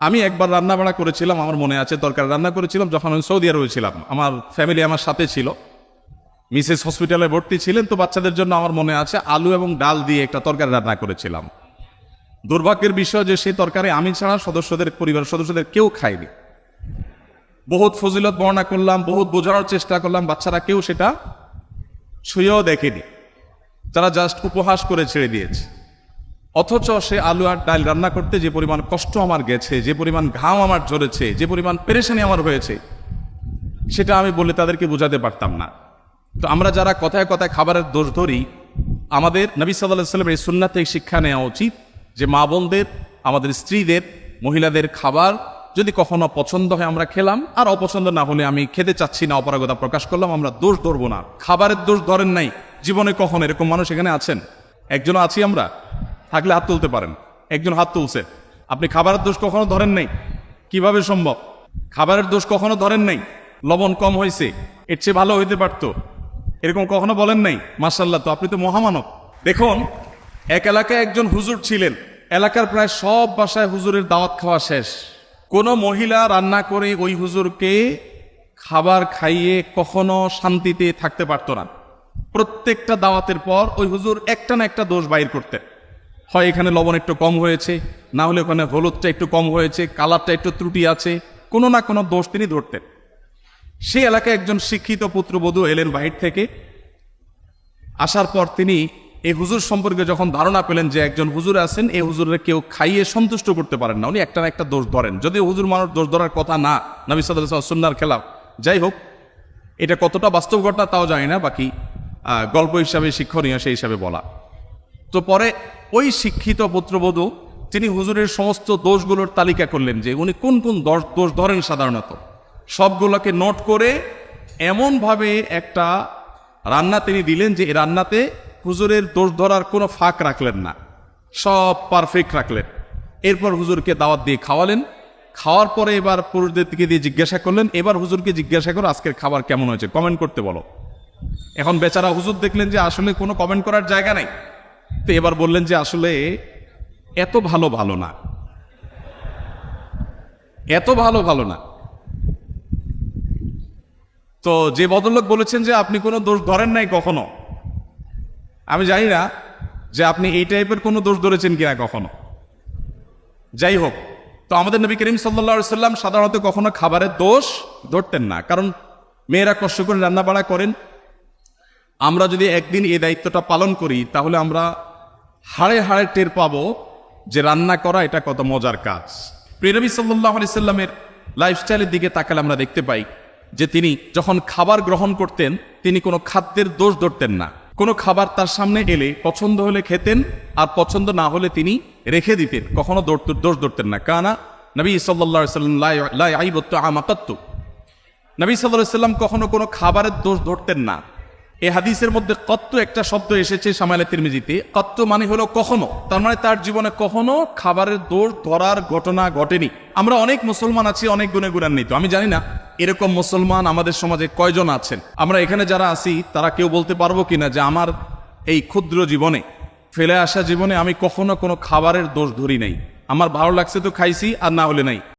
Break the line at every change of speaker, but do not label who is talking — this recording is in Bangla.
আমি একবার রান্না বাড়া করেছিলাম, আমার মনে আছে, তরকারি রান্না করেছিলাম যখন আমি সৌদি আরবে ছিলাম। আমার ফ্যামিলি আমার সাথে ছিল, মিসেস হসপিটালে ভর্তি ছিলেন, তো বাচ্চাদের জন্য আমার মনে আছে আলু এবং ডাল দিয়ে একটা তরকারি রান্না করেছিলাম। দুর্ভাগ্যের বিষয় যে সেই তরকারি আমি ছাড়া পরিবারের সদস্যদের কেউ খায়নি। বহুত ফজিলত বর্ণনা করলাম, বহুত বোঝানোর চেষ্টা করলাম, বাচ্চারা কেউ সেটা ছুঁয়েও দেখেনি, তারা জাস্ট উপহাস করে ছেড়ে দিয়েছে। অথচ সে আলু আর ডাল রান্না করতে যে পরিমাণ কষ্ট আমার গেছে, যে পরিমাণ ঘাম আমার ঝরেছে, যে পরিমাণ পেরেশানি আমার হয়েছে, সেটা আমি বলে তাদেরকে বোঝাতে পারতাম না। তো আমরা যারা কথায় কথায় খাবারের দোষ ধরি, আমাদের নবী সাল্লাল্লাহু আলাইহি ওয়াসাল্লামের এই সুন্নাত থেকে শিক্ষা নেওয়া উচিত যে মা বোনদের, আমাদের স্ত্রীদের, মহিলাদের খাবার যদি কখনো পছন্দ হয় আমরা খেলাম, আর অপছন্দ না হলে আমি খেতে চাচ্ছি না অপারগতা প্রকাশ করলাম, আমরা দোষ ধরবো না। খাবারের দোষ ধরেন নাই জীবনে কখনো, এরকম মানুষ এখানে আছেন? একজনও আছি আমরা? থাকলে হাত তুলতে পারেন। একজন হাত তুলছে। আপনি খাবারের দোষ কখনো ধরেন নাই? কিভাবে সম্ভব? খাবারের দোষ কখনো ধরেন নাই? লবণ কম হয়েছে, এর চেয়ে ভালো হইতে পারতো, এরকম কখনো বলেন নাই? মাশাআল্লাহ, তো আপনি তো মহামানব। দেখুন, এক এলাকায় একজন হুজুর ছিলেন, এলাকার প্রায় সব বাসায় হুজুরের দাওয়াত খাওয়া শেষ, কোনো মহিলা রান্না করে ওই হুজুরকে খাবার খাইয়ে কখনো শান্তিতে থাকতে পারতো না। প্রত্যেকটা দাওয়াতের পর ওই হুজুর একটা না একটা দোষ বাইর করতেন। হয় এখানে লবণ একটু কম হয়েছে, না হলে ওখানে হলুদটা একটু কম হয়েছে, কালারটা একটু ত্রুটি আছে, কোনো না কোনো দোষ তিনি ধরতেন। সেই এলাকায় একজন শিক্ষিত পুত্রবধূ এলেন বাহির থেকে। আসার পর তিনি এই হুজুর সম্পর্কে যখন ধারণা পেলেন যে একজন হুজুর আছেন, এই হুজুরের কেউ খাইয়ে সন্তুষ্ট করতে পারেন না, উনি একটা না একটা দোষ ধরেন, যদিও হুজুর মানুষ দোষ ধরার কথা না, নবী সাল্লাল্লাহু আলাইহি ওয়াসাল্লাম সুন্নাহর খেলাফ। যাই হোক, এটা কতটা বাস্তব ঘটনা তাও জানি না, বাকি গল্প হিসাবে শিক্ষণীয় সেই হিসাবে বলা। তো পরে ওই শিক্ষিত পুত্রবধূ তিনি হুজুরের সমস্ত দোষগুলোর তালিকা করলেন যে উনি কোন কোন দোষ ধরেন সাধারণত, সবগুলোকে নোট করে এমনভাবে একটা রান্না তিনি দিলেন যে এই রান্নাতে হুজুরের দোষ ধরার কোনো ফাঁক রাখলেন না, সব পারফেক্ট রাখলেন। এরপর হুজুরকে দাওয়াত দিয়ে খাওয়ালেন। খাওয়ার পরে এবার পুরুষদের দিকে দিয়ে জিজ্ঞাসা করলেন, এবার হুজুরকে জিজ্ঞাসা করো আজকের খাবার কেমন হয়েছে, কমেন্ট করতে বলো। এখন বেচারা হুজুর দেখলেন যে আসলে কোনো কমেন্ট করার জায়গা নাই, তো এবার বললেন যে আসলে এত ভালো না, এত ভালো না। তো যে ভদ্রলোক বলেছেন যে আপনি কোনো দোষ ধরেন নাই কখনো, আমি জানি না যে আপনি এই টাইপের কোনো দোষ ধরেছেন কিনা কখনো। যাই হোক, তো আমাদের নবী করিম সাল্লাল্লাহু আলাইহি ওয়াসাল্লাম সাধারণত কখনো খাবারের দোষ ধরতেন না, কারণ মেয়েরা কষ্ট করে রান্না বাড়া করেন। আমরা যদি একদিন এই দায়িত্বটা পালন করি তাহলে আমরা হাড়ে হাড়ে টের পাবো যে রান্না করা এটা কত মজার কাজ। প্রিয় নবী সাল্লাল্লাহু আলাইহি ওয়াসাল্লামের লাইফস্টাইলের দিকে তাকালে আমরা দেখতে পাই যে তিনি যখন খাবার গ্রহণ করতেন তিনি কোনো খাদ্যের দোষ ধরতেন না। কোনো খাবার তার সামনে এলে পছন্দ হলে খেতেন, আর পছন্দ না হলে তিনি রেখে দিতেন, কখনো দোষ ধরতেন না। কানা নবী সাল্লাল্লাহু আলাইহি ওয়াসাল্লাম লা ইয়াইবু তাআমা কাত্তু, নবী সাল্লাল্লাহু আলাইহি ওয়াসাল্লাম কখনো কোনো খাবারের দোষ ধরতেন না। এই হাদিসের মধ্যে কত্তু একটা শব্দ এসেছে শামাইলে তিরমিজিতে, কত্তু মানে হলো কখনো, তার মানে তার জীবনে কখনো খাবারের দোষ ধরার ঘটনা ঘটেনি। আমরা অনেক মুসলমান আছি, অনেক গুণে গুণান্বিত, আমি জানি না এরকম মুসলমান আমাদের সমাজে কয়জন আছেন। আমরা এখানে যারা আছি তারা কেউ বলতে পারবো কিনা যে আমার এই ক্ষুদ্র জীবনে, ফেলে আসা জীবনে আমি কখনো কোনো খাবারের দোষ ধরি নাই, আমার ভালো লাগছে তো খাইছি, আর না হলে নাই।